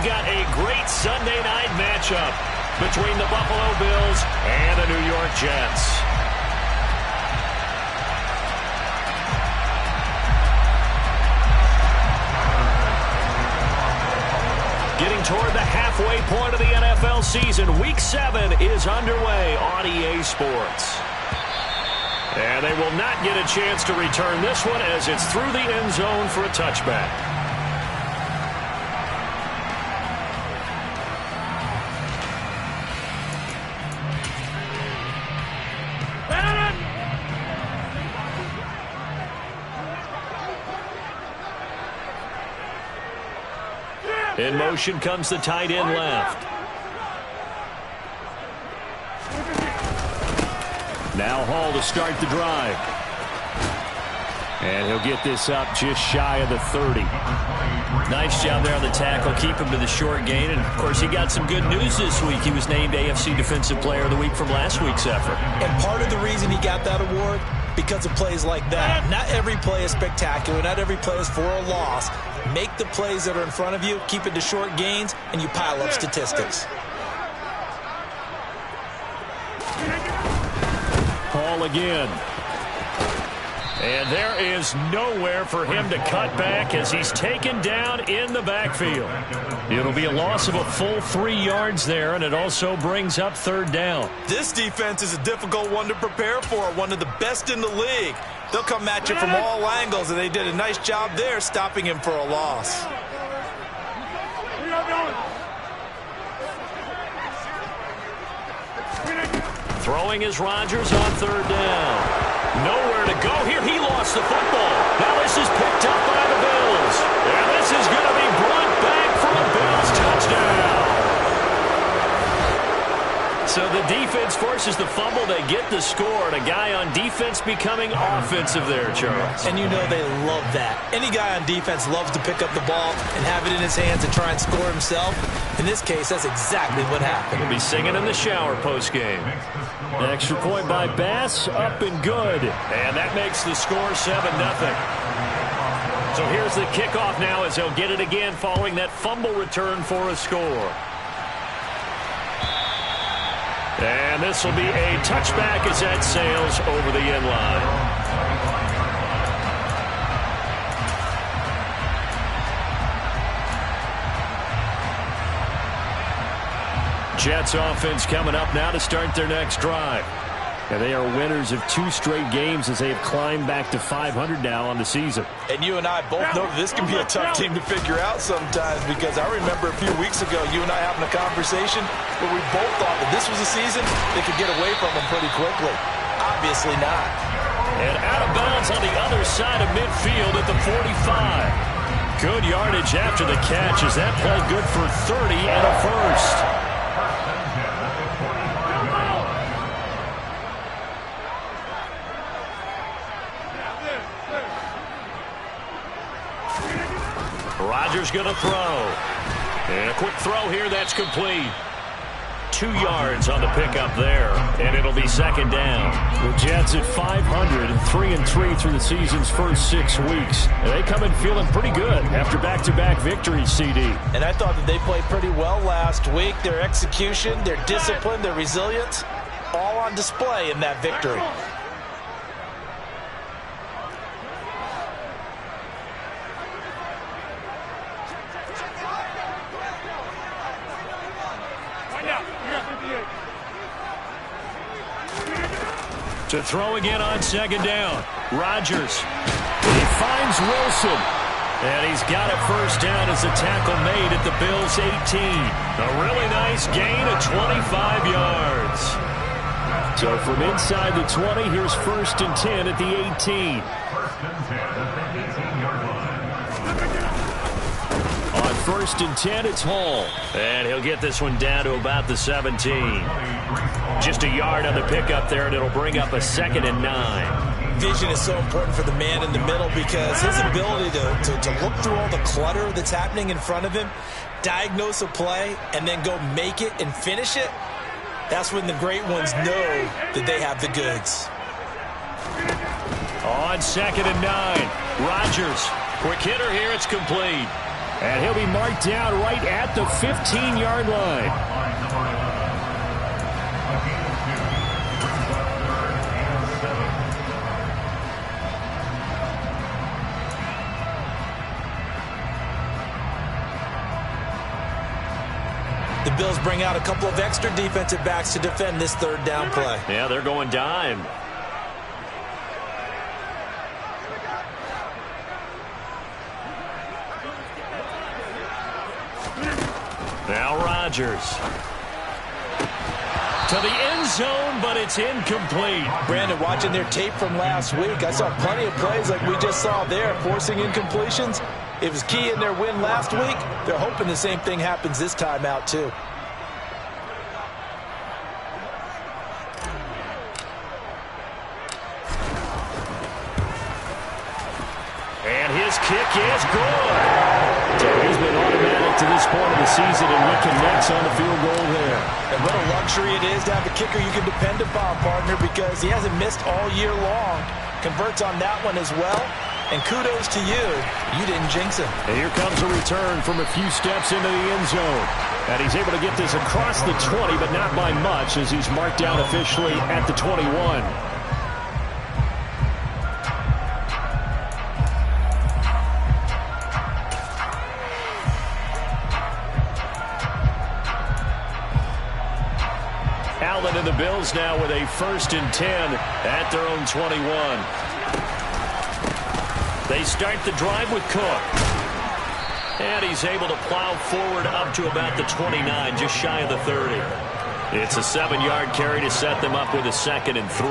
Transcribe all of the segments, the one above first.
got a great Sunday night matchup between the Buffalo Bills and the New York Jets. Getting toward the halfway point of the NFL season, Week 7 is underway on EA Sports. And they will not get a chance to return this one as it's through the end zone for a touchback. In motion comes the tight end left. Now Hall to start the drive. And he'll get this up just shy of the 30. Nice job there on the tackle. Keep him to the short gain. And, of course, he got some good news this week. He was named AFC Defensive Player of the Week from last week's effort. And part of the reason he got that award, because of plays like that. Not every play is spectacular. Not every play is for a loss. Make the plays that are in front of you, keep it to short gains, and you pile up statistics. Hall again. And there is nowhere for him to cut back as he's taken down in the backfield. It'll be a loss of a full 3 yards there, and it also brings up third down. This defense is a difficult one to prepare for, one of the best in the league. They'll come at you from all angles, and they did a nice job there stopping him for a loss. Throwing is Rodgers on third down. Nowhere to go here. He lost the football. Now this is picked up by the Bills. And this is going to be brought back for a Bills touchdown. So the defense forces the fumble. They get the score. And a guy on defense becoming offensive there, Charles. And you know they love that. Any guy on defense loves to pick up the ball and have it in his hands and try and score himself. In this case, that's exactly what happened. He'll be singing in the shower post-game. Extra point by Bass, up and good. And that makes the score 7-0. So here's the kickoff now as they'll get it again following that fumble return for a score. And this will be a touchback as that sails over the end line. Jets offense coming up now to start their next drive. And they are winners of 2 straight games as they have climbed back to 500 now on the season. And you and I both know that this can be a tough team to figure out sometimes, because I remember a few weeks ago you and I having a conversation where we both thought that this was a season they could get away from them pretty quickly. Obviously not. And out of bounds on the other side of midfield at the 45. Good yardage after the catch as that play good for 30 and a first. Rodgers going to throw. And a quick throw here, that's complete. 2 yards on the pickup there, and it'll be second down. The Jets at 500 and 3-3 through the season's first 6 weeks. And they come in feeling pretty good after back-to-back victories, CD. And I thought that they played pretty well last week. Their execution, their discipline, their resilience, all on display in that victory. To throw again on second down. Rodgers. He finds Wilson. And he's got it first down as the tackle made at the Bills' 18. A really nice gain of 25 yards. So from inside the 20, here's 1st and 10 at the 18. On 1st and 10, it's Hall. And he'll get this one down to about the 17. Just a yard on the pickup there, and it'll bring up a 2nd and 9. Vision is so important for the man in the middle, because his ability to look through all the clutter that's happening in front of him, diagnose a play, and then go make it and finish it, that's when the great ones know that they have the goods. On 2nd and 9, Rodgers. Quick hitter here, it's complete. And he'll be marked down right at the 15-yard line. The Bills bring out a couple of extra defensive backs to defend this third down play. Yeah, they're going dime. Now Rodgers. To the end zone, but it's incomplete. Brandon, watching their tape from last week, I saw plenty of plays like we just saw there, forcing incompletions. It was key in their win last week. They're hoping the same thing happens this time out, too. And his kick is good. So he's been automatic to this point of the season, and Wick connects on the field goal there. And what a luxury it is to have a kicker you can depend upon, partner, because he hasn't missed all year long. Converts on that one as well. And kudos to you. You didn't jinx him. And here comes a return from a few steps into the end zone. And he's able to get this across the 20, but not by much, as he's marked down officially at the 21. Allen and the Bills now with a 1st and 10 at their own 21. They start the drive with Cook. And he's able to plow forward up to about the 29, just shy of the 30. It's a 7-yard carry to set them up with a 2nd and 3.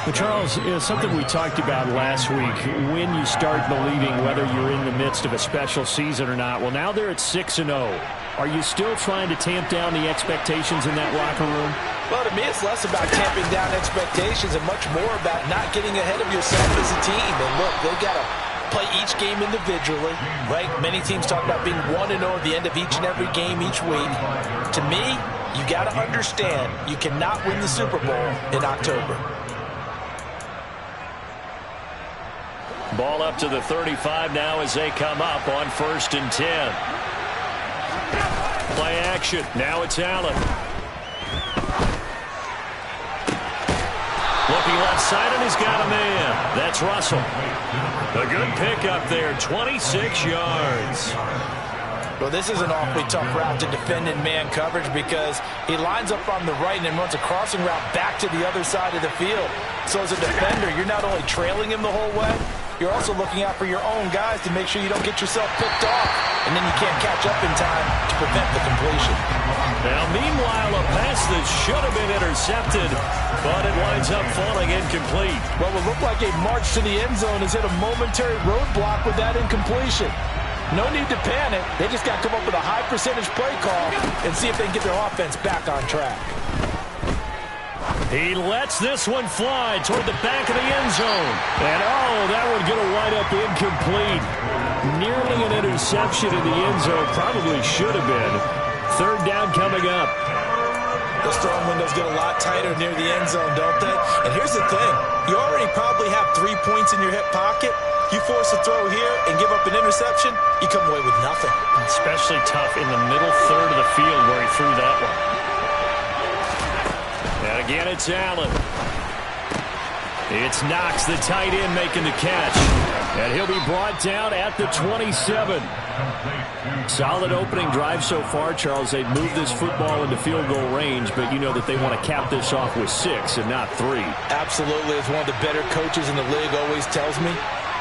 Well, Charles, something we talked about last week, when you start believing whether you're in the midst of a special season or not. Well, now they're at 6-0. Are you still trying to tamp down the expectations in that locker room? Well, to me, it's less about tamping down expectations and much more about not getting ahead of yourself as a team. And look, they've got to play each game individually, right? Many teams talk about being 1-0 at the end of each and every game each week. To me, you got to understand you cannot win the Super Bowl in October. Ball up to the 35 now as they come up on 1st and 10. Play action. Now it's Allen. Looking left side, and he's got a man. That's Russell. A good pickup there, 26 yards. Well, this is an awfully tough route to defend in man coverage because he lines up on the right and then runs a crossing route back to the other side of the field. So as a defender, you're not only trailing him the whole way, you're also looking out for your own guys to make sure you don't get yourself picked off, and then you can't catch up in time to prevent the completion. Now, meanwhile, a pass that should have been intercepted, but it winds up falling incomplete. Well, it looked like a march to the end zone has hit a momentary roadblock with that incompletion. No need to panic. They just got to come up with a high percentage play call and see if they can get their offense back on track. He lets this one fly toward the back of the end zone. And, oh, that one going to wind up incomplete. Nearly an interception in the end zone. Probably should have been. 3rd down coming up. Those throwing windows get a lot tighter near the end zone, don't they? And here's the thing. You already probably have 3 points in your hip pocket. You force a throw here and give up an interception, you come away with nothing. Especially tough in the middle third of the field where he threw that one. And again, it's Allen. It's Knox, the tight end, making the catch. And he'll be brought down at the 27. Solid opening drive so far, Charles. They've moved this football into field goal range, but you know that they want to cap this off with 6 and not 3. Absolutely. As one of the better coaches in the league always tells me,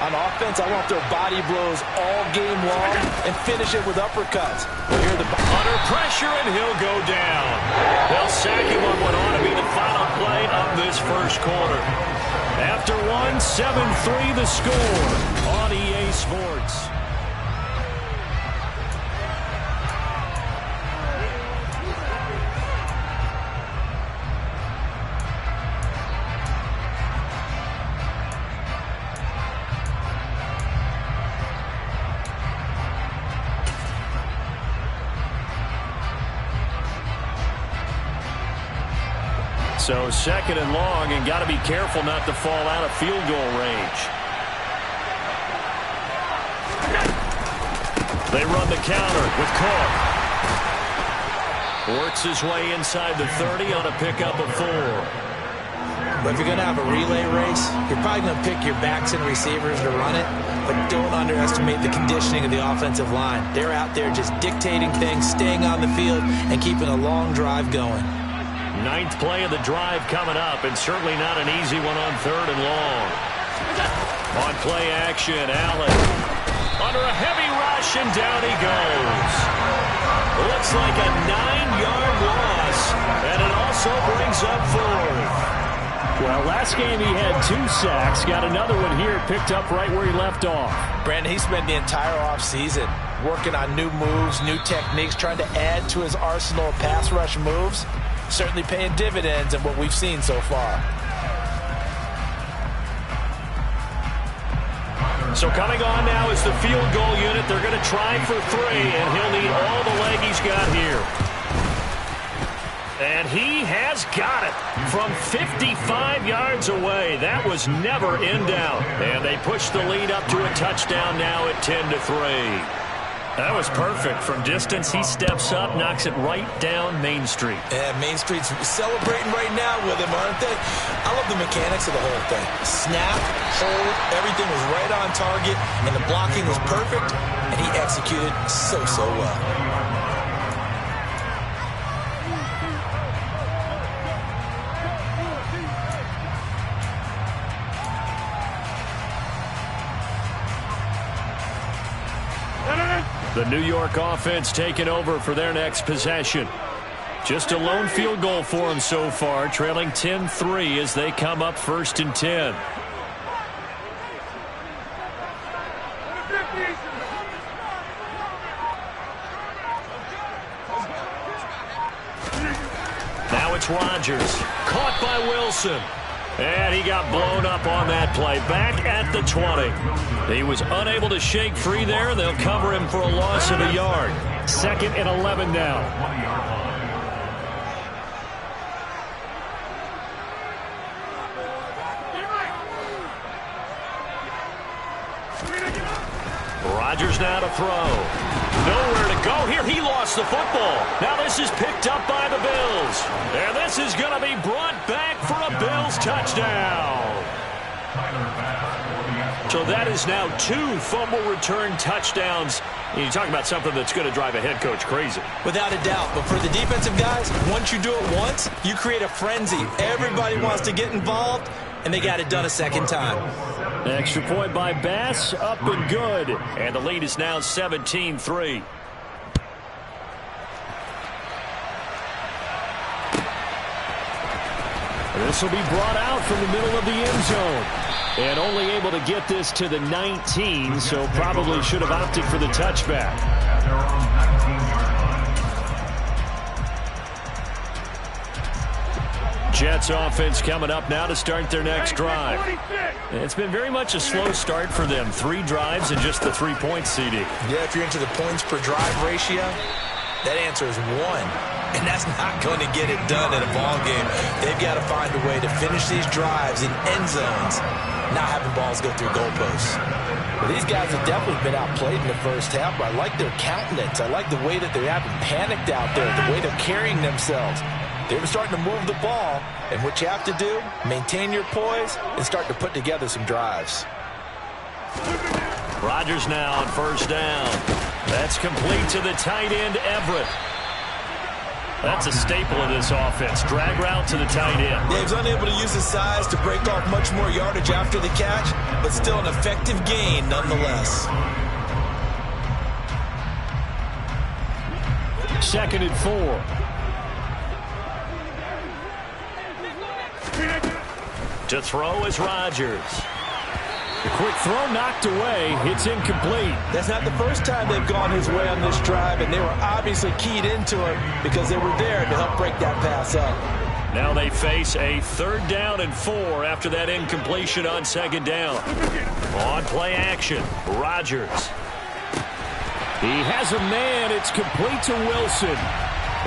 on offense, I want their body blows all game long and finish it with uppercuts. Well, here the under pressure, and he'll go down. They'll sack him on what ought to be the final play of this first quarter. After 7-3 the score on EA Sports. So 2nd and long, and got to be careful not to fall out of field goal range. They run the counter with Cook. Works his way inside the 30 on a pickup of 4. But if you're going to have a relay race, you're probably going to pick your backs and receivers to run it, but don't underestimate the conditioning of the offensive line. They're out there just dictating things, staying on the field, and keeping a long drive going. 9th play of the drive coming up, and certainly not an easy one on 3rd and long. On play action, Allen under a heavy rush, and down he goes. Looks like a 9-yard loss, and it also brings up 4th. Well, last game he had 2 sacks. Got another one here, picked up right where he left off. Brandon, he spent the entire offseason working on new moves, new techniques, trying to add to his arsenal of pass rush moves. Certainly paying dividends in what we've seen so far. So coming on now is the field goal unit. They're going to try for 3, and he'll need all the leg he's got here. And he has got it from 55 yards away. That was never in doubt. And they push the lead up to a touchdown now at 10-3. That was perfect. From distance, he steps up, knocks it right down Main Street. Yeah, Main Street's celebrating right now with him, aren't they? I love the mechanics of the whole thing. Snap, hold, everything was right on target, and the blocking was perfect, and he executed so well. The New York offense taking over for their next possession. Just a lone field goal for them so far, trailing 10-3 as they come up 1st and 10. Now it's Rodgers, caught by Wilson. And he got blown up on that play. Back at the 20. He was unable to shake free there. They'll cover him for a loss of a yard. 2nd and 11 now. Rodgers now to throw. Nowhere to go here. He lost the football. Now this is picked up by the Bills. And this is going to be brought back for a Bills touchdown. So that is now 2 fumble return touchdowns. You talk about something that's going to drive a head coach crazy. Without a doubt. But for the defensive guys, once you do it once, you create a frenzy. Everybody wants to get involved, and they got it done a second time. Extra point by Bass, up and good. And the lead is now 17-3. This will be brought out from the middle of the end zone. And only able to get this to the 19, so probably should have opted for the touchback. Jets offense coming up now to start their next drive. It's been very much a slow start for them. 3 drives and just the 3-point CD. Yeah, if you're into the points per drive ratio, that answer is 1. And that's not going to get it done in a ball game. They've got to find a way to finish these drives in end zones, not having balls go through goalposts. Well, these guys have definitely been outplayed in the first half, but I like their countenance. I like the way that they haven't panicked out there, the way they're carrying themselves. They're starting to move the ball, and what you have to do, maintain your poise and start to put together some drives. Rodgers now on 1st down. That's complete to the tight end, Everett. That's a staple of this offense. Drag route to the tight end. Yeah, he's unable to use his size to break off much more yardage after the catch, but still an effective gain nonetheless. 2nd and 4. To throw is Rodgers. The quick throw knocked away. It's incomplete. That's not the first time they've gone his way on this drive, and they were obviously keyed into it because they were there to help break that pass up. Now they face a 3rd down and 4 after that incompletion on 2nd down. On play action, Rodgers. He has a man. It's complete to Wilson.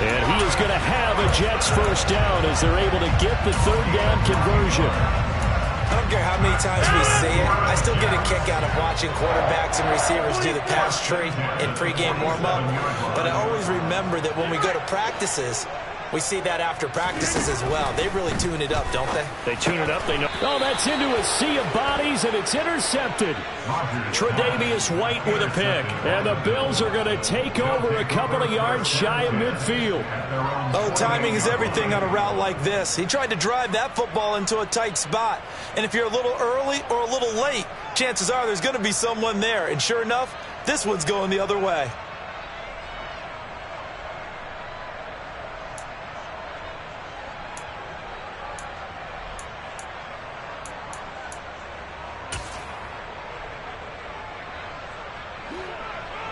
And he is going to have a Jets 1st down as they're able to get the 3rd down conversion. I don't care how many times we see it. I still get a kick out of watching quarterbacks and receivers do the pass tree in pregame warm-up. But I always remember that when we go to practices, we see that after practices as well. They really tune it up, don't they? They tune it up. They know. Oh, that's into a sea of bodies, and it's intercepted. Tre'Davious White with a pick. And the Bills are going to take over a couple of yards shy of midfield. Oh, timing is everything on a route like this. He tried to drive that football into a tight spot. And if you're a little early or a little late, chances are there's going to be someone there. And sure enough, this one's going the other way.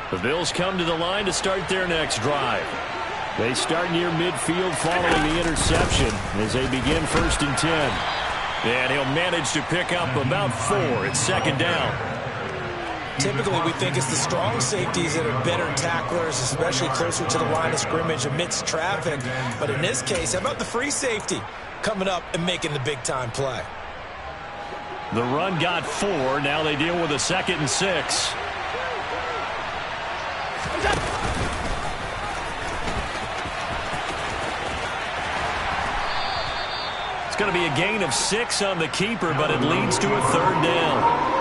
The Bills come to the line to start their next drive. They start near midfield following the interception as they begin 1st and 10. And he'll manage to pick up about 4. It's 2nd down. Typically, we think it's the strong safeties that are better tacklers, especially closer to the line of scrimmage amidst traffic. But in this case, how about the free safety coming up and making the big-time play? The run got 4. Now they deal with a 2nd and 6. It's going to be a gain of 6 on the keeper, but it leads to a 3rd down.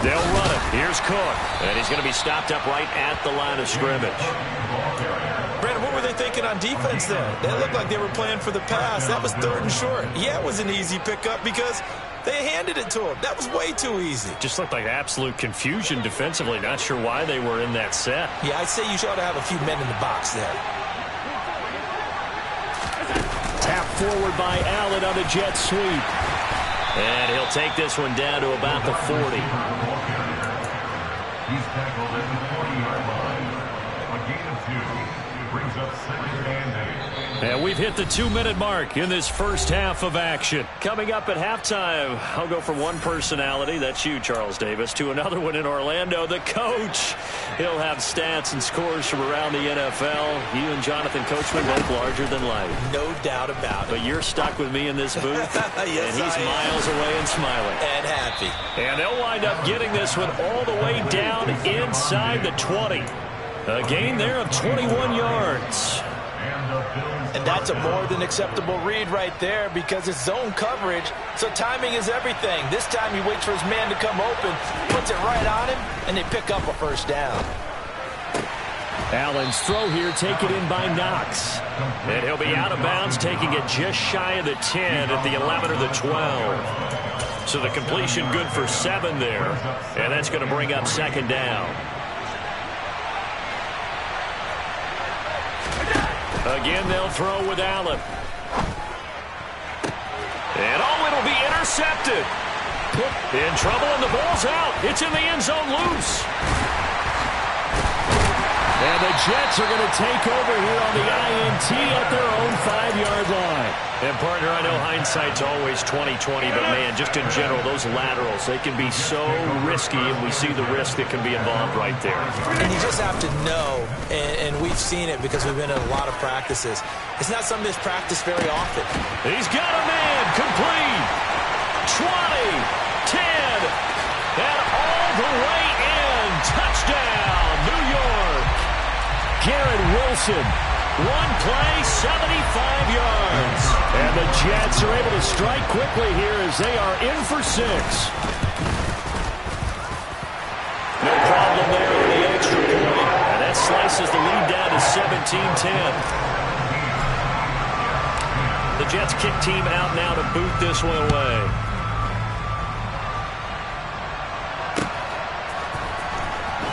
They'll run it. Here's Cook. And he's going to be stopped up right at the line of scrimmage. Brandon, what were they thinking on defense there? They looked like they were playing for the pass. That was 3rd and short. Yeah, it was an easy pickup because they handed it to him. That was way too easy. Just looked like absolute confusion defensively. Not sure why they were in that set. Yeah, I'd say you should have a few men in the box there. Tap forward by Allen on a jet sweep. And he'll take this one down to about the 40. He's tackled at the 40-yard line. A gain of 2 brings up 2nd and 8. And we've hit the 2-minute mark in this first half of action. Coming up at halftime, I'll go from one personality, that's you, Charles Davis, to another one in Orlando, the coach. He'll have stats and scores from around the NFL. You and Jonathan Coachman both larger than life. No doubt about it. But you're stuck with me in this booth, yes, and he's miles away and smiling. And happy. And they'll wind up getting this one all the way down inside the 20. A gain there of 21 yards. And that's a more than acceptable read right there because it's zone coverage, so timing is everything. This time he waits for his man to come open, puts it right on him, and they pick up a 1st down. Allen's throw here taken in by Knox. And he'll be out of bounds, taking it just shy of the 10 at the 11 or the 12. So the completion good for 7 there, and that's going to bring up 2nd down. Again, they'll throw with Allen. And it'll be intercepted. In trouble, and the ball's out. It's in the end zone loose. And the Jets are going to take over here on the INT at their own 5-yard line. And, partner, I know hindsight's always 20/20, but, man, just in general, those laterals, they can be so risky, and we see the risk that can be involved right there. And you just have to know, and we've seen it because we've been in a lot of practices, it's not something that's practiced very often. He's got a man, complete, 20, 10, and all the way in. Touchdown, New York. Garrett Wilson, one play, 75 yards. And the Jets are able to strike quickly here as they are in for 6. No problem there with the extra point. And that slices the lead down to 17-10. The Jets kick team out now to boot this one away.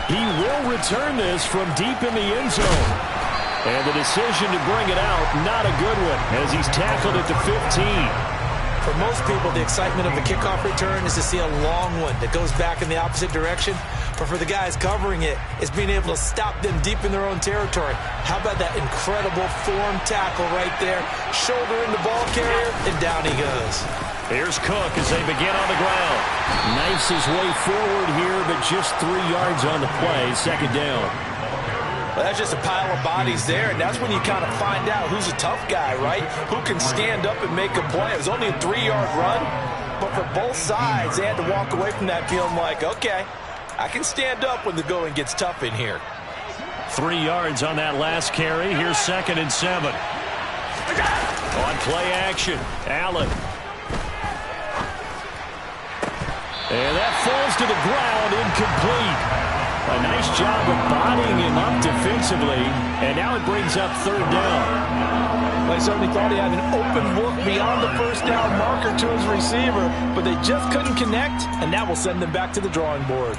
He will return this from deep in the end zone. And the decision to bring it out, not a good one, as he's tackled at the 15. For most people, the excitement of the kickoff return is to see a long one that goes back in the opposite direction. But for the guys covering it, it's being able to stop them deep in their own territory. How about that incredible form tackle right there? Shoulder in the ball carrier, and down he goes. Here's Cook as they begin on the ground. Knifes his way forward here, but just 3 yards on the play. Second down. Well, that's just a pile of bodies there, and that's when you kind of find out who's a tough guy, right? Who can stand up and make a play. It was only a 3-yard run, but for both sides, they had to walk away from that feeling like, okay, I can stand up when the going gets tough in here. 3 yards on that last carry. Here's 2nd and 7. On play action, Allen. And that falls to the ground, incomplete. A nice job of bodying him up defensively, and now it brings up 3rd down. I certainly thought he had an open look beyond the first down marker to his receiver, but they just couldn't connect, and that will send them back to the drawing board.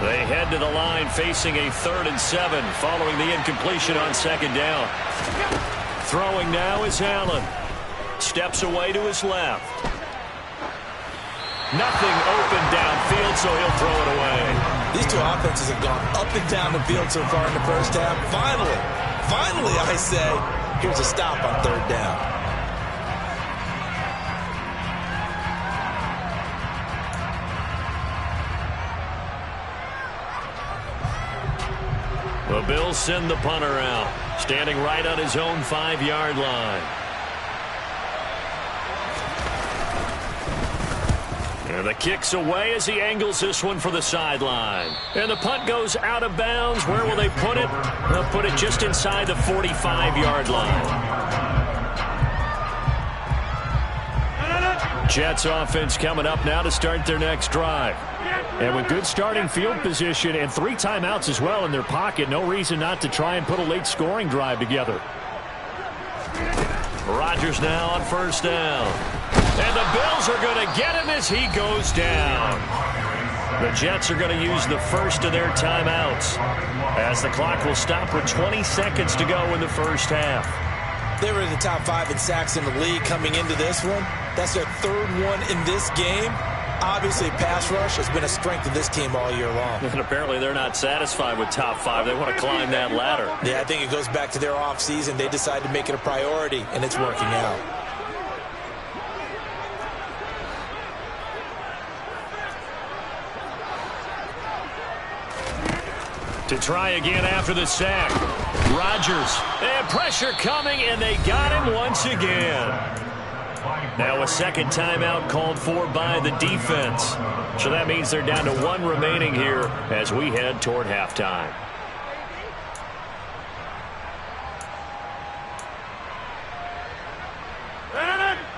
They head to the line facing a 3rd and 7 following the incompletion on 2nd down. Throwing now is Allen. Steps away to his left. Nothing open downfield, so he'll throw it away. These two offenses have gone up and down the field so far in the first half. Finally, I say, here's a stop on 3rd down. The Bills send the punter out, standing right on his own 5-yard line. And the kick's away as he angles this one for the sideline. And the punt goes out of bounds. Where will they put it? They'll put it just inside the 45-yard line. Jets offense coming up now to start their next drive. And with good starting field position and 3 timeouts as well in their pocket, no reason not to try and put a late scoring drive together. Rodgers now on 1st down. And the Bills are going to get him as he goes down. The Jets are going to use the first of their timeouts as the clock will stop with 20 seconds to go in the first half. They were in the top 5 in sacks in the league coming into this one. That's their 3rd one in this game. Obviously, pass rush has been a strength of this team all year long. And apparently they're not satisfied with top 5. They want to climb that ladder. Yeah, I think it goes back to their offseason. They decided to make it a priority, and it's working out. To try again after the sack. Rodgers. And pressure coming, and they got him once again. Now a 2nd timeout called for by the defense. So that means they're down to 1 remaining here as we head toward halftime.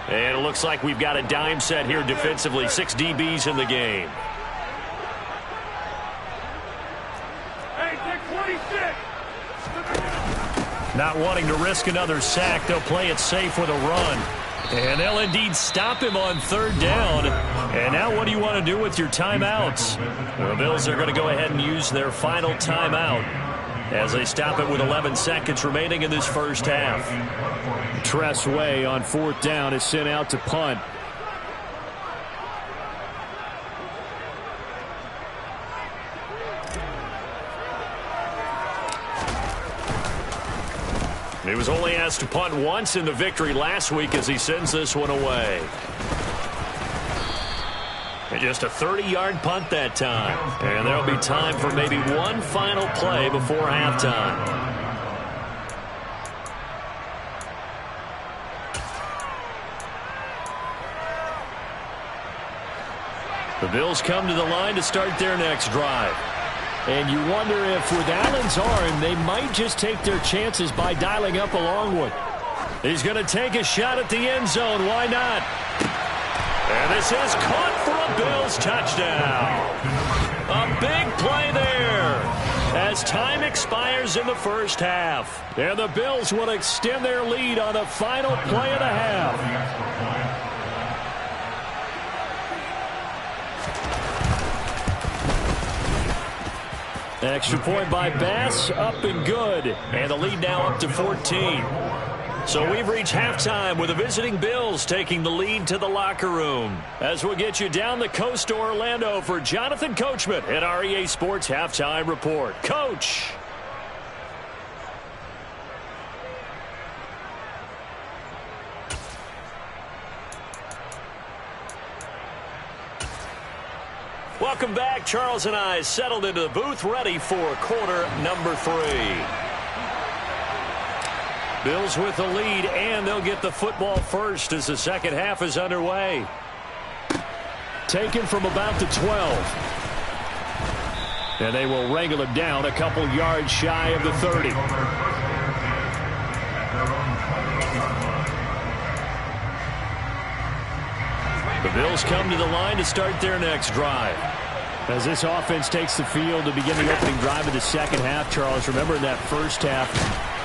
And it looks like we've got a dime set here defensively. 6 DBs in the game. Not wanting to risk another sack, they'll play it safe with a run. And they'll indeed stop him on 3rd down. And now what do you want to do with your timeouts? The Bills are going to go ahead and use their final timeout as they stop it with 11 seconds remaining in this first half. Tress Way on 4th down is sent out to punt. He was only asked to punt once in the victory last week as he sends this one away. And just a 30-yard punt that time. And there'll be time for maybe one final play before halftime. The Bills come to the line to start their next drive. And you wonder if with Allen's arm, they might just take their chances by dialing up a long one. He's going to take a shot at the end zone. Why not? And this is caught for a Bills touchdown. A big play there as time expires in the first half. And the Bills will extend their lead on the final play of the half. Extra point by Bass, up and good. And the lead now up to 14. So we've reached halftime with the visiting Bills taking the lead to the locker room. As we'll get you down the coast to Orlando for Jonathan Coachman at REA Sports Halftime Report. Coach. Welcome back. Charles and I settled into the booth, ready for quarter number 3. Bills with the lead, and they'll get the football first as the second half is underway. Taken from about the 12. And they will wrangle him down a couple yards shy of the 30. The Bills come to the line to start their next drive. As this offense takes the field to begin the opening drive of the second half, Charles, remember in that first half,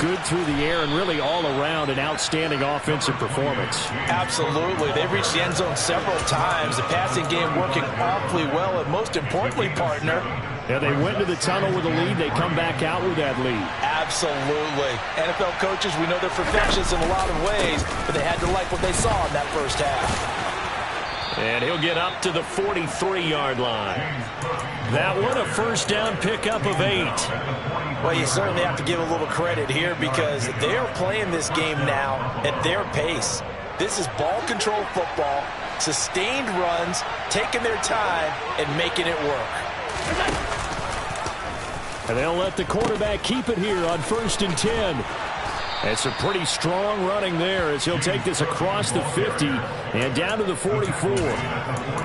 good through the air and really all around an outstanding offensive performance. Absolutely. They've reached the end zone several times. The passing game working awfully well, and most importantly, partner, yeah, they went to the tunnel with a lead. They come back out with that lead. Absolutely. NFL coaches, we know they're perfectionists in a lot of ways, but they had to like what they saw in that first half. And he'll get up to the 43-yard line. That one, a first down pickup of 8. Well, you certainly have to give a little credit here because they are playing this game now at their pace. This is ball control football, sustained runs, taking their time, and making it work. And they'll let the quarterback keep it here on 1st and 10. It's a pretty strong running there as he'll take this across the 50 and down to the 44.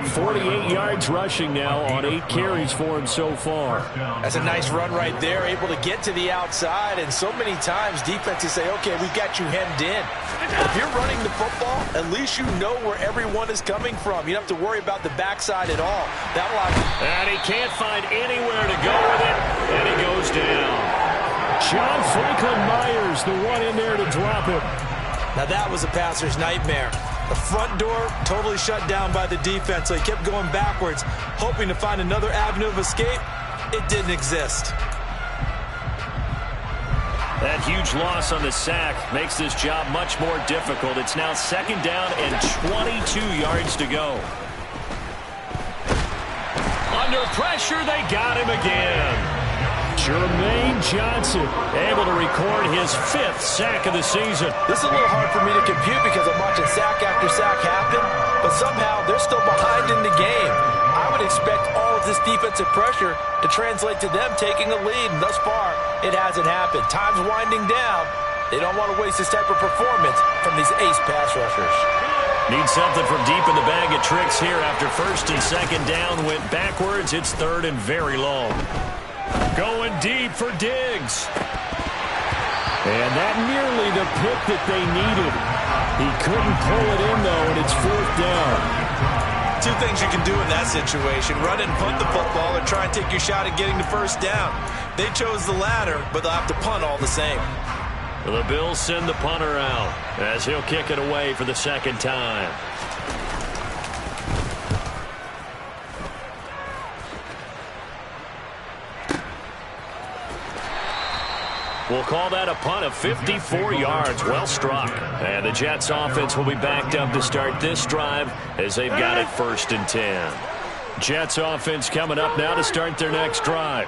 48 yards rushing now on 8 carries for him so far. That's a nice run right there, able to get to the outside, and so many times defenses say, okay, we've got you hemmed in. If you're running the football, at least you know where everyone is coming from. You don't have to worry about the backside at all. And he can't find anywhere to go with it, and he goes down. John Franklin Myers, the one in there to drop it. Now that was a passer's nightmare. The front door totally shut down by the defense, so he kept going backwards, hoping to find another avenue of escape. It didn't exist. That huge loss on the sack makes this job much more difficult. It's now 2nd down and 22 yards to go. Under pressure, they got him again. Jermaine Johnson able to record his 5th sack of the season. This is a little hard for me to compute because I'm watching sack after sack happen, but somehow they're still behind in the game. I would expect all of this defensive pressure to translate to them taking a lead, and thus far, it hasn't happened. Time's winding down. They don't want to waste this type of performance from these ace pass rushers. Need something from deep in the bag of tricks here after 1st and 2nd down went backwards. It's 3rd and very long. Going deep for Diggs. And that nearly the pick that they needed. He couldn't pull it in, though, and it's 4th down. 2 things you can do in that situation. Run and punt the football or try and take your shot at getting the 1st down. They chose the latter, but they'll have to punt all the same. The Bills send the punter out as he'll kick it away for the 2nd time. We'll call that a punt of 54 yards. Well struck. And the Jets offense will be backed up to start this drive as they've got it 1st and 10. Jets offense coming up now to start their next drive.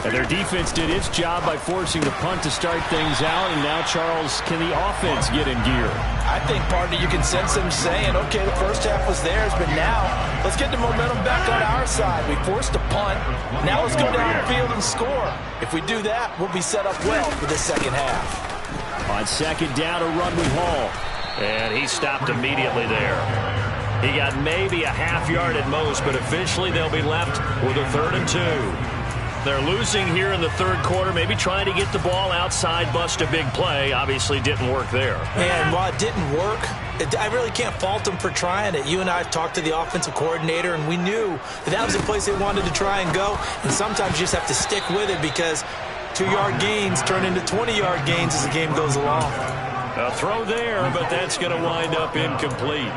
And their defense did its job by forcing the punt to start things out. And now, Charles, can the offense get in gear? I think, partner, you can sense them saying, okay, the first half was theirs, but now let's get the momentum back on our side. We forced a punt. Now let's go downfield and score. If we do that, we'll be set up well for the second half. On 2nd down, a run with Hall. And he stopped immediately there. He got maybe a half yard at most, but officially they'll be left with a 3rd and 2. They're losing here in the 3rd quarter, maybe trying to get the ball outside, bust a big play. Obviously didn't work there. And while it didn't work, I really can't fault them for trying it. You and I have talked to the offensive coordinator, and we knew that was the place they wanted to try and go. And sometimes you just have to stick with it because 2-yard gains turn into 20-yard gains as the game goes along. A throw there, but that's going to wind up incomplete.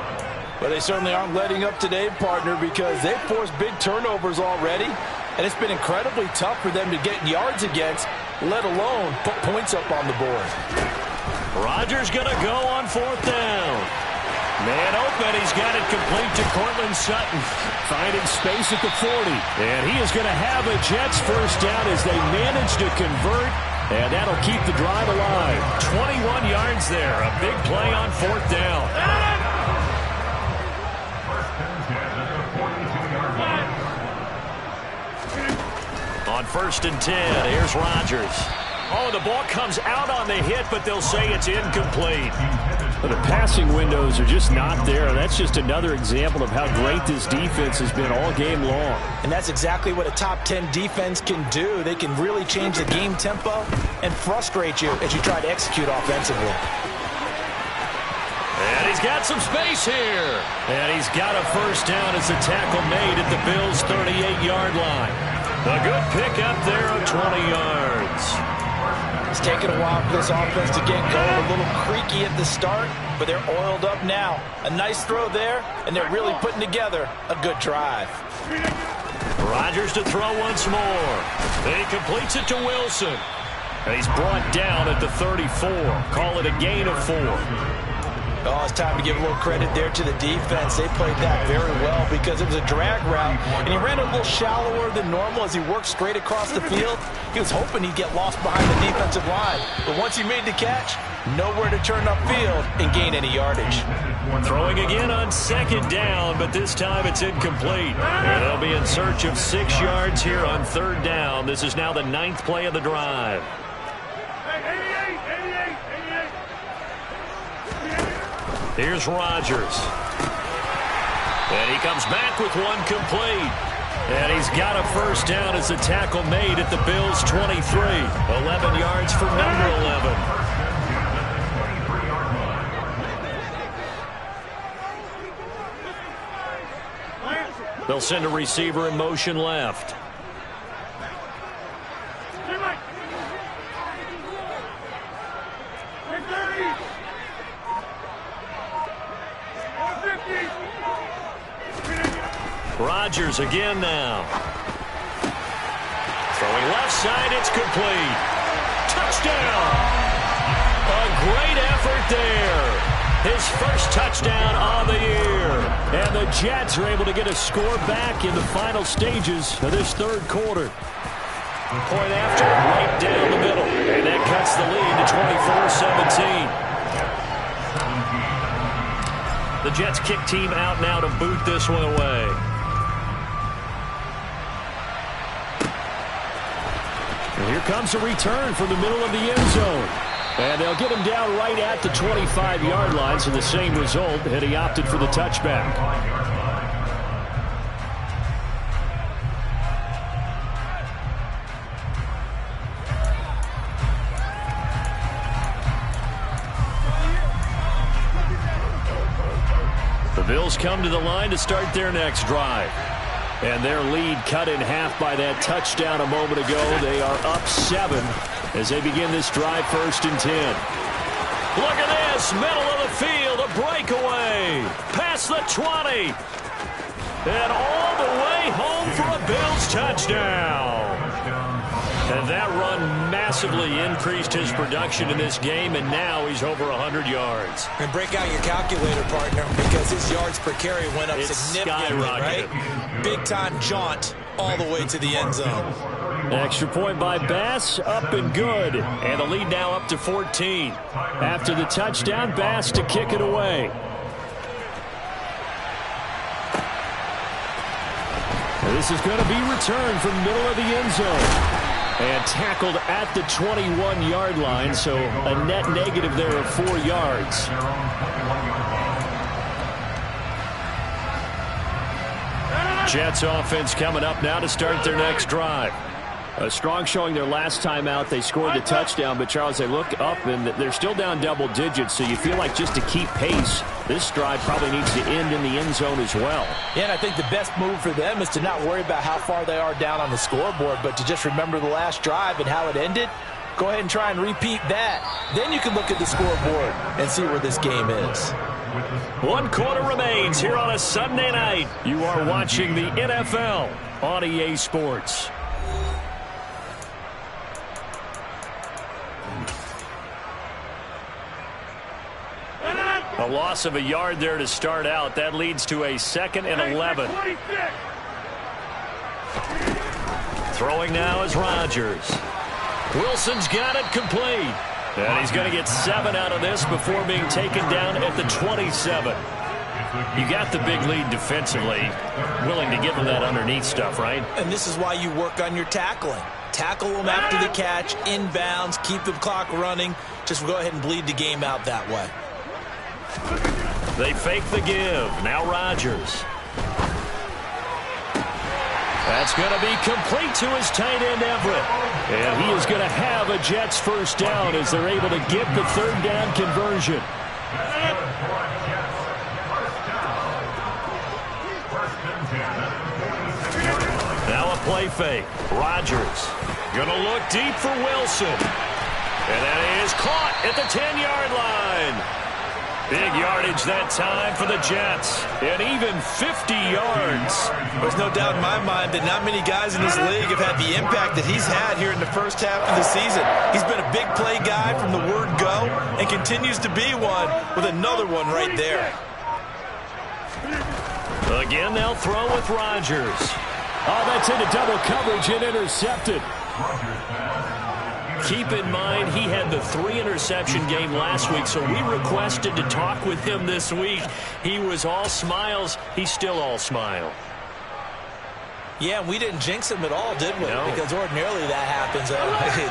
But they certainly aren't letting up today, partner, because they've forced big turnovers already. And it's been incredibly tough for them to get yards against, let alone put points up on the board. Rodgers going to go on 4th down. Man open, he's got it complete to Courtland Sutton. Finding space at the 40. And he is going to have a Jets first down as they manage to convert. And that'll keep the drive alive. 21 yards there. A big play on 4th down. On 1st and 10, here's Rodgers. Oh, the ball comes out on the hit, but they'll say it's incomplete. But the passing windows are just not there. That's just another example of how great this defense has been all game long. And that's exactly what a top 10 defense can do. They can really change the game tempo and frustrate you as you try to execute offensively. And he's got some space here. And he's got a first down as a tackle made at the Bills' 38-yard line. A good pickup there of 20 yards. It's taken a while for this offense to get going. A little creaky at the start, but they're oiled up now. A nice throw there, and they're really putting together a good drive. Rodgers to throw once more. He completes it to Wilson. And he's brought down at the 34. Call it a gain of 4. Oh, it's time to give a little credit there to the defense. They played that very well because it was a drag route, and he ran a little shallower than normal as he worked straight across the field. He was hoping he'd get lost behind the defensive line, but once he made the catch, nowhere to turn upfield and gain any yardage. Throwing again on 2nd down, but this time it's incomplete. And they'll be in search of 6 yards here on 3rd down. This is now the 9th play of the drive. Here's Rodgers. And he comes back with one complete. And he's got a first down as a tackle made at the Bills' 23. 11 yards for number 11. They'll send a receiver in motion left. Rodgers again now. Throwing left side, it's complete. Touchdown! A great effort there. His first touchdown of the year. And the Jets are able to get a score back in the final stages of this 3rd quarter. Point after, right down the middle. And that cuts the lead to 24-17. The Jets kick team out now to boot this one away. And here comes a return from the middle of the end zone. And they'll get him down right at the 25-yard line, so the same result had he opted for the touchback. The Bills come to the line to start their next drive. And their lead cut in half by that touchdown a moment ago. They are up 7 as they begin this drive 1st and 10. Look at this, middle of the field, a breakaway. Past the 20. And all the way home for a Bills touchdown. And that run massively increased his production in this game, and now he's over 100 yards. And break out your calculator, partner, because his yards per carry went up significantly, right? Big-time jaunt all the way to the end zone. Extra point by Bass, up and good. And the lead now up to 14. After the touchdown, Bass to kick it away. This is going to be returned from the middle of the end zone. And tackled at the 21-yard line, so a net negative there of 4 yards. Jets offense coming up now to start their next drive. A strong showing their last time out. They scored the touchdown, but Charles, they look up and they're still down double digits, so you feel like just to keep pace, this drive probably needs to end in the end zone as well. Yeah, and I think the best move for them is to not worry about how far they are down on the scoreboard, but to just remember the last drive and how it ended. Go ahead and try and repeat that. Then you can look at the scoreboard and see where this game is. 1 quarter remains here on a Sunday night. You are watching the NFL on EA Sports. A loss of a yard there to start out. That leads to a 2nd and 11. Throwing now is Rodgers. Wilson's got it complete. And he's going to get 7 out of this before being taken down at the 27. You got the big lead defensively. Willing to give them that underneath stuff, right? And this is why you work on your tackling. Tackle them after the catch, inbounds, keep the clock running. Just go ahead and bleed the game out that way. They fake the give. Now Rodgers. That's going to be complete to his tight end, Everett. And he is going to have a Jets first down as they're able to get the 3rd down conversion. Now a play fake. Rodgers going to look deep for Wilson. And that is caught at the 10-yard line. Big yardage that time for the Jets. And even 50 yards. There's no doubt in my mind that not many guys in this league have had the impact that he's had here in the first half of the season. He's been a big play guy from the word go and continues to be one with another one right there. Again, they'll throw with Rodgers. Oh, that's into double coverage and intercepted. Keep in mind, he had the 3-interception game last week, so we requested to talk with him this week. He was all smiles. He's still all smile. Yeah, we didn't jinx him at all, did we? No. Because ordinarily that happens.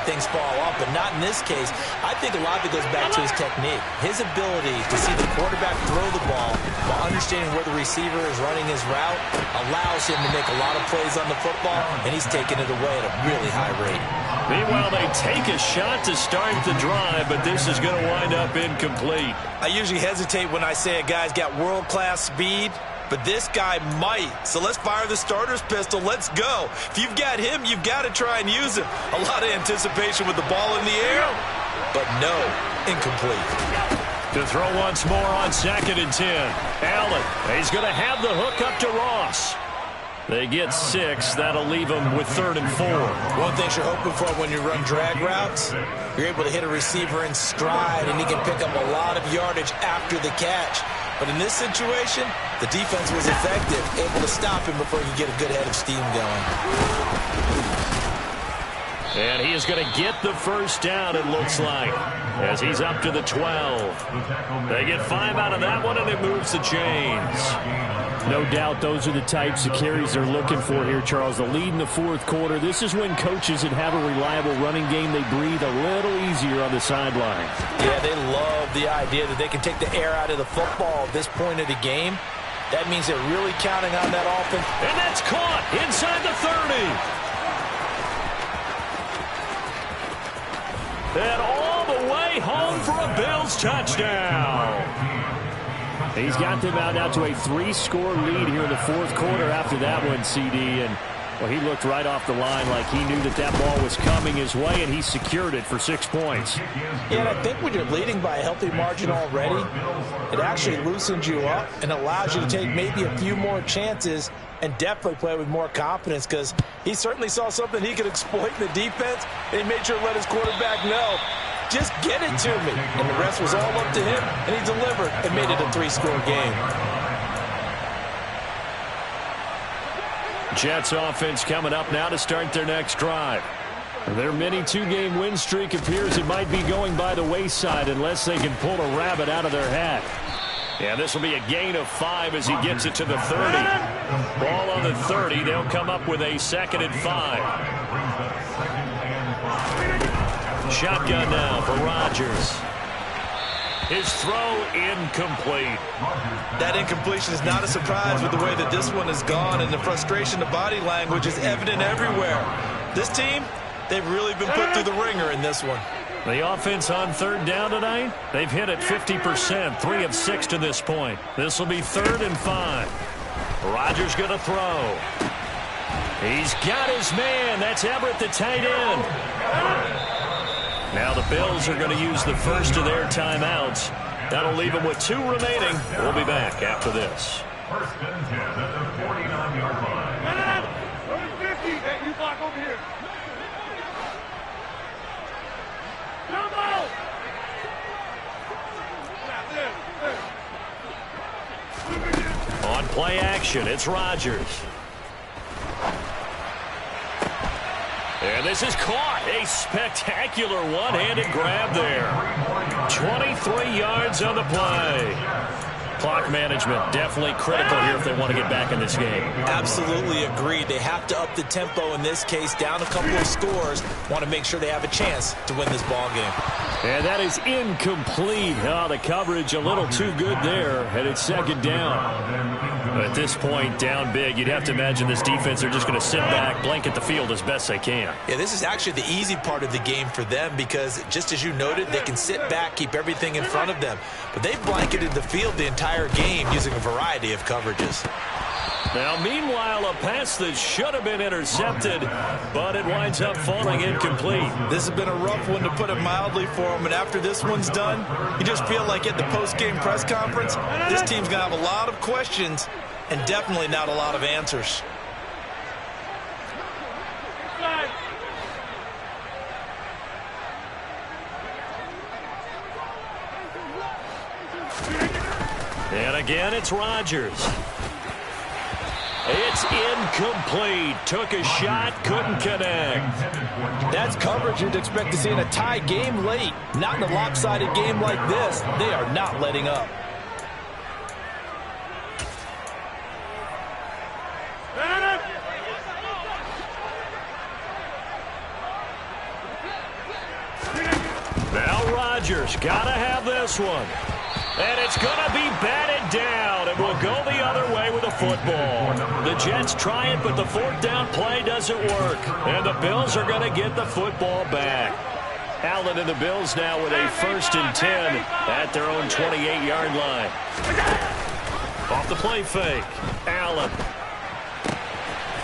Things fall off, but not in this case. I think a lot of it goes back to his technique. His ability to see the quarterback throw the ball while understanding where the receiver is running his route allows him to make a lot of plays on the football, and he's taking it away at a really high rate. Meanwhile, they take a shot to start the drive, but this is going to wind up incomplete. I usually hesitate when I say a guy's got world-class speed, but this guy might. So let's fire the starter's pistol. Let's go. If you've got him, you've got to try and use him. A lot of anticipation with the ball in the air, but no, incomplete. To throw once more on 2nd and 10. Allen, he's going to have the hook up to Ross. They get 6. That'll leave them with 3rd and 4. One thing you're hoping for when you run drag routes, you're able to hit a receiver in stride, and he can pick up a lot of yardage after the catch. But in this situation, the defense was effective, able to stop him before he could get a good head of steam going. And he is going to get the first down, it looks like, as he's up to the 12. They get 5 out of that one, and it moves the chains. No doubt those are the types of carries they're looking for here, Charles. The lead in the 4th quarter. This is when coaches that have a reliable running game, they breathe a little easier on the sideline. Yeah, they love the idea that they can take the air out of the football at this point of the game. That means they're really counting on that offense. And that's caught inside the 30. And all the way home for a Bills touchdown. He's got them out now to a 3-score lead here in the 4th quarter after that one, CD. And, well, he looked right off the line like he knew that that ball was coming his way, and he secured it for 6 points. Yeah, and I think when you're leading by a healthy margin already, it actually loosens you up and allows you to take maybe a few more chances and definitely play with more confidence, because he certainly saw something he could exploit in the defense, and he made sure to let his quarterback know, just get it to me. And the rest was all up to him, and he delivered and made it a 3-score game. Jets offense coming up now to start their next drive. Their mini 2-game win streak appears it might be going by the wayside unless they can pull a rabbit out of their hat. Yeah, this will be a gain of 5 as he gets it to the 30. Ball on the 30. They'll come up with a 2nd and 5. Shotgun now for Rodgers. His throw incomplete. That incompletion is not a surprise with the way that this one has gone, and the frustration, the body language is evident everywhere. This team, they've really been put through the ringer in this one. The offense on 3rd down tonight, they've hit it 50%, 3 of 6 to this point. This will be 3rd and 5. Rodgers going to throw. He's got his man. That's Everett, the tight end. Now the Bills are going to use the first of their timeouts. That'll leave them with 2 remaining. We'll be back after this. 1st and 10 at the 49-yard line. 50. Hey, you block over here. Jump out! possession. It's Rodgers. And this is caught. A spectacular one-handed grab there. 23 yards on the play. Clock management definitely critical here if they want to get back in this game. Absolutely agreed. They have to up the tempo in this case, down a couple of scores. Want to make sure they have a chance to win this ball game. And that is incomplete. Oh, the coverage a little too good there, and it's second down. At this point, down big, you'd have to imagine this defense are just going to sit back, blanket the field as best they can. Yeah, this is actually the easy part of the game for them because, just as you noted, they can sit back, keep everything in front of them. But they've blanketed the field the entire game using a variety of coverages. Now, meanwhile, a pass that should have been intercepted, but it winds up falling incomplete. This has been a rough one, to put it mildly, for them. And after this one's done, you just feel like at the post-game press conference, this team's going to have a lot of questions and definitely not a lot of answers. And again, it's Rodgers. It's incomplete. Took a shot, couldn't connect. That's coverage you'd expect to see in a tie game late. Not in a lopsided game like this. They are not letting up. Now Rodgers, gotta have this one. And it's going to be batted down, and we'll go the other way with the football. The Jets try it, but the fourth down play doesn't work. And the Bills are going to get the football back. Allen and the Bills now with a 1st and 10 at their own 28-yard line. Off the play fake, Allen.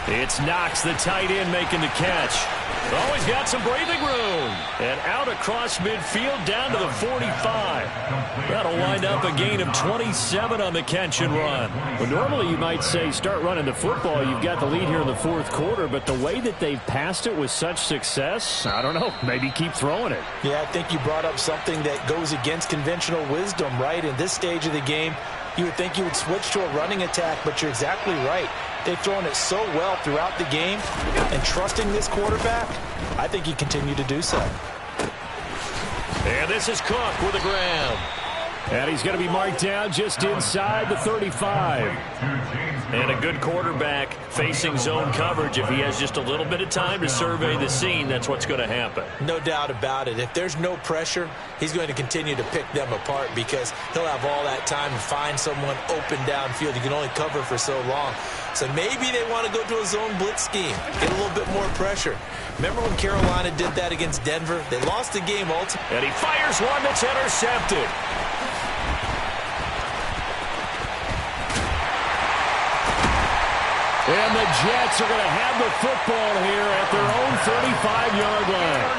It's Knox, the tight end, making the catch. Oh, he's got some breathing room. And out across midfield down to the 45. That'll wind up a gain of 27 on the catch and run. Well, normally you might say start running the football. You've got the lead here in the fourth quarter, but the way that they've passed it with such success, I don't know, maybe keep throwing it. Yeah, I think you brought up something that goes against conventional wisdom, right? In this stage of the game, you would think you would switch to a running attack, but you're exactly right. They've thrown it so well throughout the game, and trusting this quarterback, I think he continued to do so. And this is Cook with the grab. And he's going to be marked down just inside the 35. And a good quarterback facing zone coverage. If he has just a little bit of time to survey the scene, that's what's going to happen. No doubt about it. If there's no pressure, he's going to continue to pick them apart because he'll have all that time to find someone open downfield. You can only cover for so long. So maybe they want to go to a zone blitz scheme, get a little bit more pressure. Remember when Carolina did that against Denver? They lost the game ultimately. And he fires one that's intercepted. And the Jets are going to have the football here at their own 35-yard line.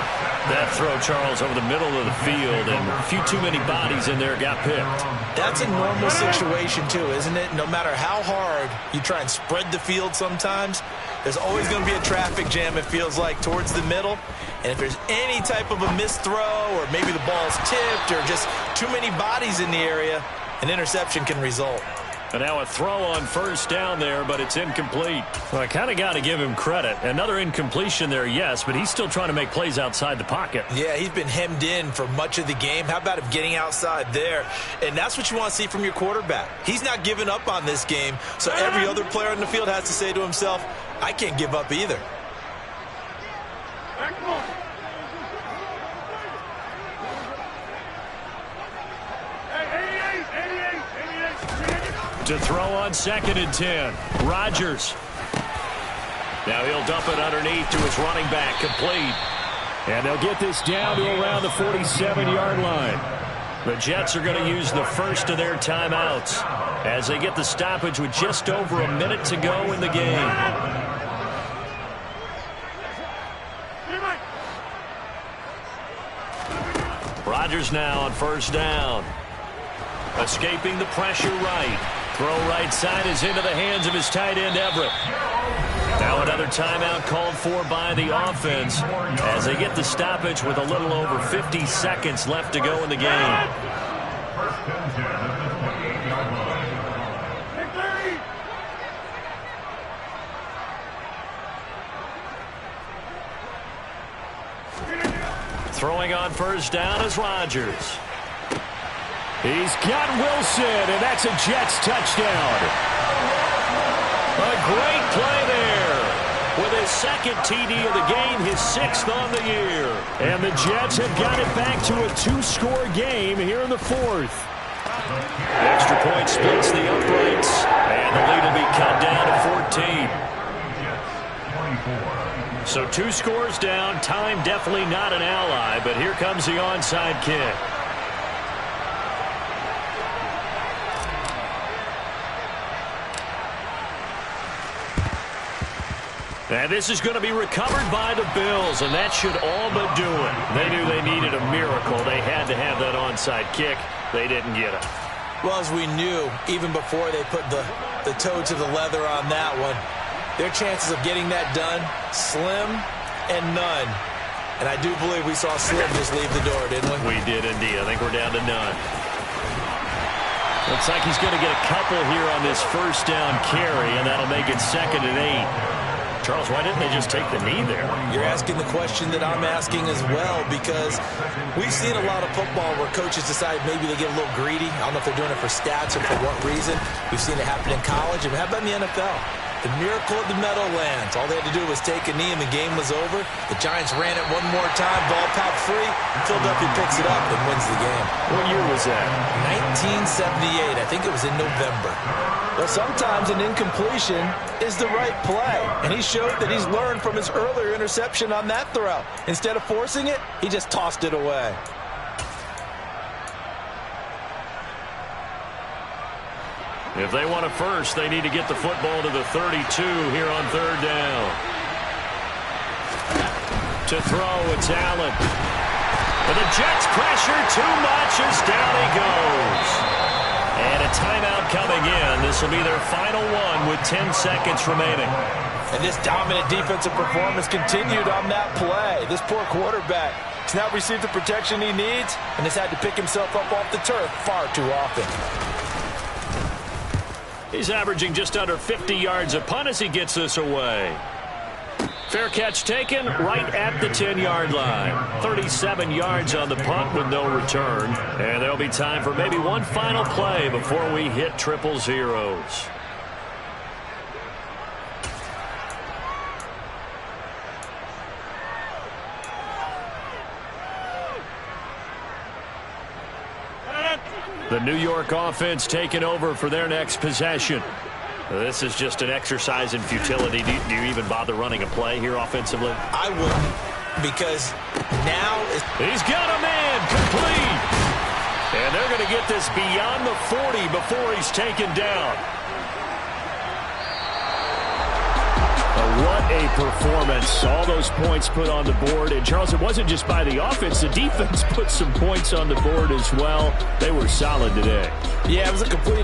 That throw, Charles, over the middle of the field, and a few too many bodies in there got picked. That's a normal situation, too, isn't it? No matter how hard you try and spread the field sometimes, there's always going to be a traffic jam, it feels like, towards the middle. And if there's any type of a missed throw or maybe the ball's tipped or just too many bodies in the area, an interception can result. And now a throw on first down there, but it's incomplete. Well, I kind of got to give him credit. Another incompletion there, yes, but he's still trying to make plays outside the pocket. Yeah, he's been hemmed in for much of the game. How about him getting outside there? And that's what you want to see from your quarterback. He's not giving up on this game, so every other player on the field has to say to himself, I can't give up either. To throw on 2nd and 10. Rodgers. Now he'll dump it underneath to his running back. Complete. And they'll get this down to around the 47-yard line. The Jets are going to use the first of their timeouts as they get the stoppage with just over a minute to go in the game. Rodgers now on first down. Escaping the pressure right. Throw right side is into the hands of his tight end, Everett. Now another timeout called for by the offense as they get the stoppage with a little over 50 seconds left to go in the game. Throwing on first down is Rodgers. He's got Wilson, and that's a Jets touchdown. A great play there. With his second TD of the game, his 6th on the year. And the Jets have got it back to a 2-score game here in the 4th. Extra point splits the uprights, and the lead will be cut down to 14. So 2 scores down. Time definitely not an ally, but here comes the onside kick. And this is going to be recovered by the Bills, and that should all but do it. They knew they needed a miracle. They had to have that onside kick. They didn't get it. Well, as we knew, even before they put the toe to the leather on that one, their chances of getting that done, slim and none. And I do believe we saw Slim just leave the door, didn't we? We did indeed. I think we're down to none. Looks like he's going to get a couple here on this first down carry, and that'll make it 2nd and 8. Charles, why didn't they just take the knee there? You're asking the question that I'm asking as well, because we've seen a lot of football where coaches decide maybe they get a little greedy. I don't know if they're doing it for stats or for what reason. We've seen it happen in college, and how about in the NFL? The miracle of the Meadowlands. All they had to do was take a knee, and the game was over. The Giants ran it one more time, ball popped free, and Philadelphia picks it up and wins the game. What year was that? 1978. I think it was in November. Well, sometimes an incompletion is the right play, and he showed that he's learned from his earlier interception on that throw. Instead of forcing it, he just tossed it away. If they want a first, they need to get the football to the 32 here on 3rd down. To throw, it's Allen. But the Jets pressure too much as down he goes. And a timeout coming in. This will be their final one with 10 seconds remaining. And this dominant defensive performance continued on that play. This poor quarterback has not received the protection he needs and has had to pick himself up off the turf far too often. He's averaging just under 50 yards a punt as he gets this away. Fair catch taken right at the 10-yard line. 37 yards on the punt with no return. And there'll be time for maybe one final play before we hit triple zeros. The New York offense taking over for their next possession. This is just an exercise in futility. Do you even bother running a play here offensively? I wouldn't, because now he's got a man complete. And they're going to get this beyond the 40 before he's taken down. What a performance. All those points put on the board. And, Charles, it wasn't just by the offense. The defense put some points on the board as well. They were solid today. Yeah, it was a complete